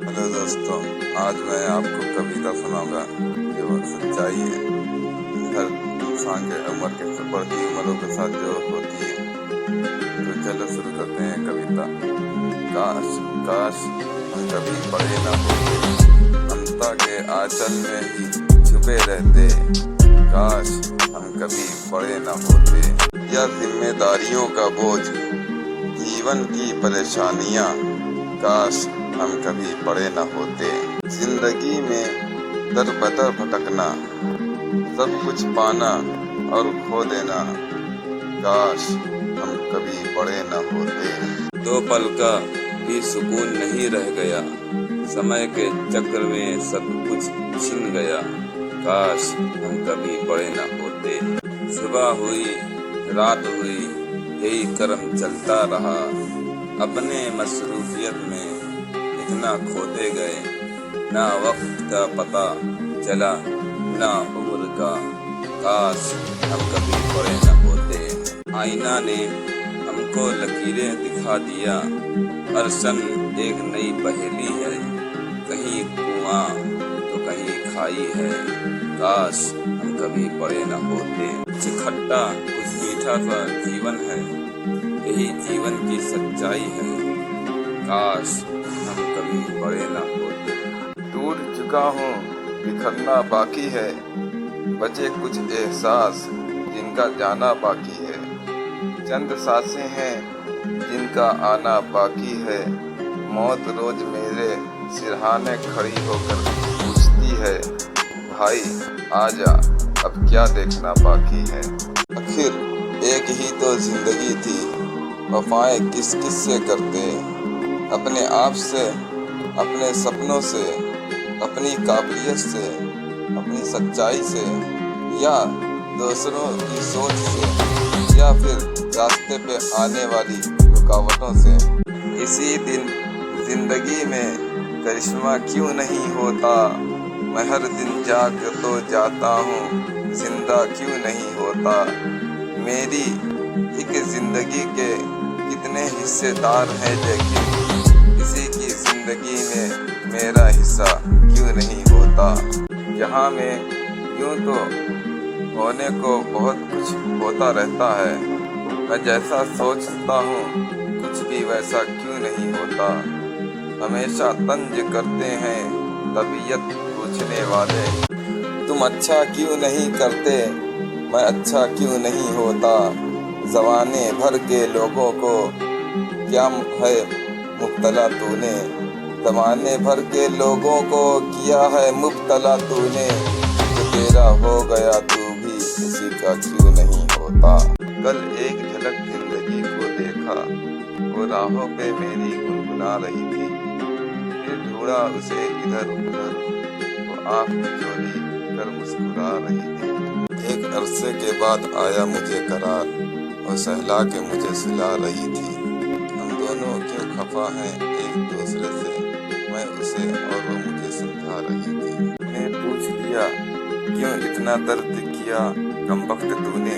Hello दोस्तों, आज मैं आपको कविता सुनाऊंगा जो सच्चाई है। हर इंसान के उम्र के बढ़ती उम्रों के साथ जो होती है। तो चलो शुरू करते हैं कविता। काश काश हम कभी बड़े ना होते, ममता के आंचल में ही छुपे रहते। काश हम कभी बड़े ना होते, या जिम्मेदारियों का बोझ, जीवन की परेशानियां, काश हम कभी बड़े न होते। जिंदगी में दर बदर भटकना, सब कुछ पाना और खो देना, काश हम कभी बड़े न होते। दो पल का भी सुकून नहीं रह गया, समय के चक्र में सब कुछ छिन गया, काश हम कभी बड़े न होते। सुबह हुई रात हुई यही क्रम चलता रहा, अपने मसरूफियत में इतना खोते गए, ना वक्त का पता चला ना उम्र का, काश हम कभी बड़े न होते। आईना ने हमको लकीरें दिखा दिया, हर क्षण एक नई पहेली है, कहीं कुआं तो कहीं खाई है, काश हम कभी बड़े न होते। कुछ खट्टा कुछ मीठा सा जीवन है, यही जीवन की सच्चाई है, काश हम कभी बड़े ना होते। टूट चुका हूँ, बिखरना बाकी है, बचे कुछ एहसास जिनका जाना बाकी है, चंद सांसें हैं जिनका आना बाकी है, मौत रोज मेरे सिरहाने खड़ी होकर पूछती है, भाई आजा अब क्या देखना बाकी है। आखिर एक ही तो जिंदगी थी, वफाएं किस किस से करते, अपने आप से, अपने सपनों से, अपनी काबिलियत से, अपनी सच्चाई से, या दूसरों की सोच से, या फिर रास्ते पे आने वाली रुकावटों से। इसी दिन जिंदगी में करिश्मा क्यों नहीं होता, मैं हर दिन जाग तो जाता हूँ, जिंदा क्यों नहीं होता। मेरी एक जिंदगी के कितने हिस्सेदार हैं, लेकिन किसी की जिंदगी में मेरा हिस्सा क्यों नहीं होता। यहाँ में यूं तो होने को बहुत कुछ होता रहता है, मैं जैसा सोचता हूँ कुछ भी वैसा क्यों नहीं होता। हमेशा तंज करते हैं तबीयत पूछने वाले, तुम अच्छा क्यों नहीं करते, मैं अच्छा क्यों नहीं होता। ज़माने भर के लोगों को क्या है मुब्तला तूने, ज़माने भर के लोगों को किया है मुब्तला तूने, जो तेरा हो गया तू भी उसी का क्यों नहीं होता। कल एक झलक जिंदगी को देखा, वो राहों पे मेरी गुनगुना रही थी, फिर ढूंढा उसे इधर उधर, वो आँख चोली कर मुस्कुरा रही थी। एक अरसे के बाद आया मुझे करार, और सहला के मुझे सुला रही थी। हम दोनों क्यों खफा हैं एक दूसरे से, मैं उसे और वो मुझे समझा रही थी। मैंने पूछ लिया क्यों इतना दर्द किया कमबख्त तूने,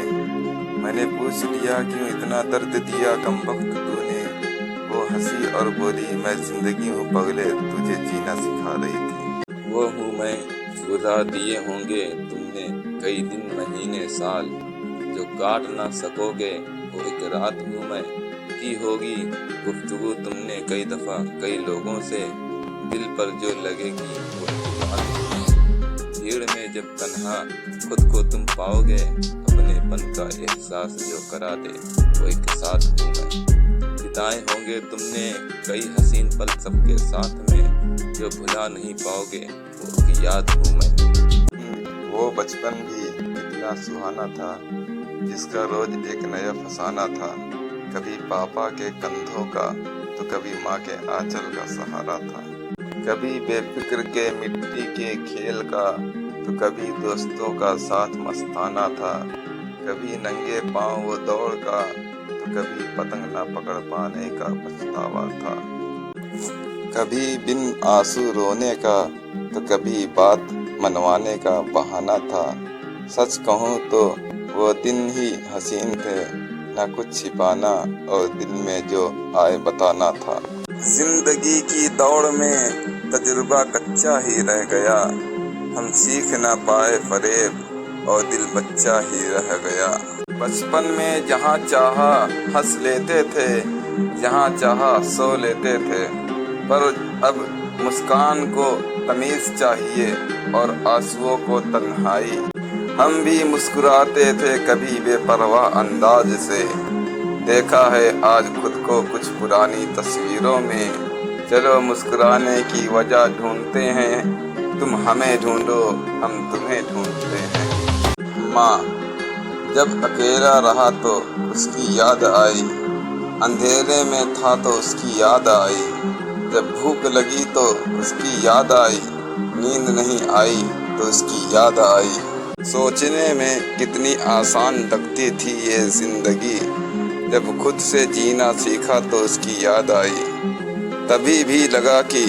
मैंने पूछ लिया क्यों इतना दर्द दिया कमबख्त तूने, वो हंसी और बोली मैं जिंदगी हूँ पगले, तुझे जीना सिखा रही थी। वो हूँ मैं गुजार दिए होंगे तुमने कई दिन महीने साल, जो काट ना सकोगे वो एक रात हूँ मैं, की होगी गुफ्तगू तुमने कई दफ़ा कई लोगों से, दिल पर जो लगेगी वो एक बात। भीड़ में जब तन्हा खुद को तुम पाओगे, अपनेपन का एहसास जो करा दे वो एक साथ हूँ मैं। बिताए होंगे तुमने कई हसीन पल सबके साथ में, जो भुला नहीं पाओगे वो एक याद हूँ मैं। वो बचपन भी इतना सुहाना था, जिसका रोज एक नया फसाना था, कभी पापा के कंधों का तो कभी माँ के आंचल का सहारा था, कभी बेफिक्र के मिट्टी के खेल का तो कभी दोस्तों का साथ मस्ताना था, कभी नंगे पाँव वो दौड़ का तो कभी पतंग ना पकड़ पाने का पछतावा था, कभी बिन आंसू रोने का तो कभी बात मनवाने का बहाना था। सच कहूँ तो वो दिन ही हसीन थे, ना कुछ छिपाना और दिल में जो आए बताना था। जिंदगी की दौड़ में तजुर्बा कच्चा ही रह गया, हम सीख ना पाए फरेब और दिल बच्चा ही रह गया। बचपन में जहाँ चाहा हंस लेते थे, जहाँ चाहा सो लेते थे, पर अब मुस्कान को तमीज़ चाहिए और आंसुओं को तन्हाई। हम भी मुस्कुराते थे कभी बेपरवाह अंदाज से, देखा है आज खुद को कुछ पुरानी तस्वीरों में। चलो मुस्कुराने की वजह ढूंढते हैं, तुम हमें ढूंढो हम तुम्हें ढूंढते हैं। माँ जब अकेला रहा तो उसकी याद आई, अंधेरे में था तो उसकी याद आई, जब भूख लगी तो उसकी याद आई, नींद नहीं आई तो उसकी याद आई। सोचने में कितनी आसान लगती थी ये ज़िंदगी, जब खुद से जीना सीखा तो उसकी याद आई। तभी भी लगा कि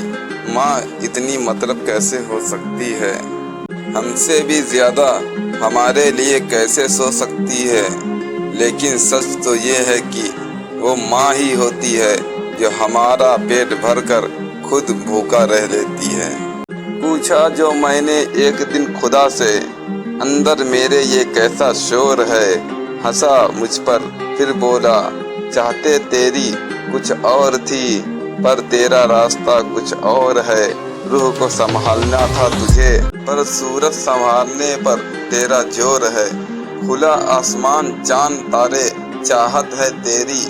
माँ इतनी मतलब कैसे हो सकती है, हमसे भी ज़्यादा हमारे लिए कैसे सो सकती है। लेकिन सच तो ये है कि वो माँ ही होती है जो हमारा पेट भरकर खुद भूखा रह लेती है। पूछा जो मैंने एक दिन खुदा से, अंदर मेरे ये कैसा शोर है, हंसा मुझ पर फिर बोला चाहते तेरी कुछ और थी, पर तेरा रास्ता कुछ और है। रूह को संभालना था तुझे, पर सूरत संभालने पर तेरा जोर है। खुला आसमान चांद तारे चाहत है तेरी,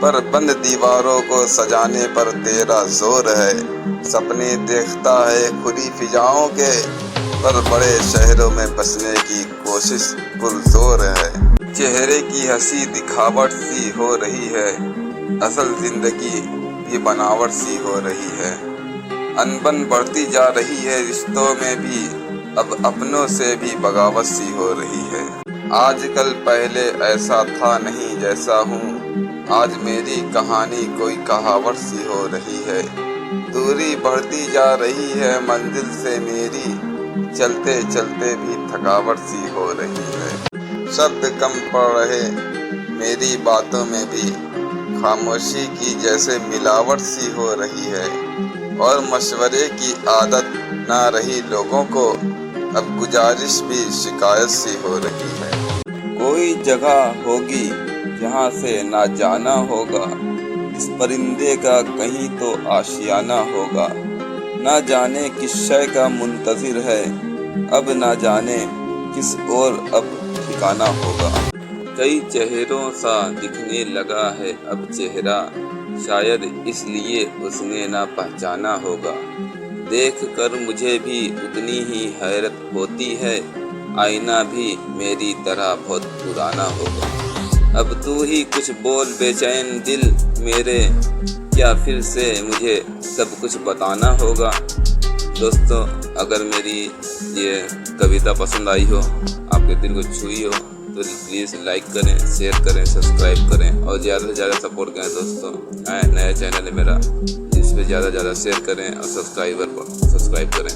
पर बंद दीवारों को सजाने पर तेरा जोर है। सपने देखता है खुली फिजाओं के, पर बड़े शहरों में बसने की कोशिश पुरजोर है। चेहरे की हंसी दिखावट सी हो रही है, असल जिंदगी ये बनावट सी हो रही है। अनबन बढ़ती जा रही है रिश्तों में भी, अब अपनों से भी बगावत सी हो रही है। आजकल पहले ऐसा था नहीं जैसा हूँ, आज मेरी कहानी कोई कहावत सी हो रही है। दूरी बढ़ती जा रही है मंजिल से मेरी, चलते चलते भी थकावट सी हो रही है। शब्द कम पड़ रहे मेरी बातों में भी, खामोशी की जैसे मिलावट सी हो रही है। और मशवरे की आदत ना रही लोगों को, अब गुजारिश भी शिकायत सी हो रही है। कोई जगह होगी जहाँ से ना जाना होगा, इस परिंदे का कहीं तो आशियाना होगा। ना जाने किस शय का मुंतज़िर है, अब ना जाने किस ओर अब ठिकाना होगा। कई चेहरों सा दिखने लगा है अब चेहरा, शायद इसलिए उसने ना पहचाना होगा। देख कर मुझे भी उतनी ही हैरत होती है, आईना भी मेरी तरह बहुत पुराना होगा। अब तू ही कुछ बोल बेचैन दिल मेरे, क्या फिर से मुझे सब कुछ बताना होगा। दोस्तों अगर मेरी ये कविता पसंद आई हो, आपके दिल को छुई हो, तो प्लीज़ लाइक करें, शेयर करें, सब्सक्राइब करें और ज़्यादा से ज़्यादा सपोर्ट करें। दोस्तों नया चैनल है मेरा, इस पर ज़्यादा से ज़्यादा शेयर करें और सब्सक्राइब करें।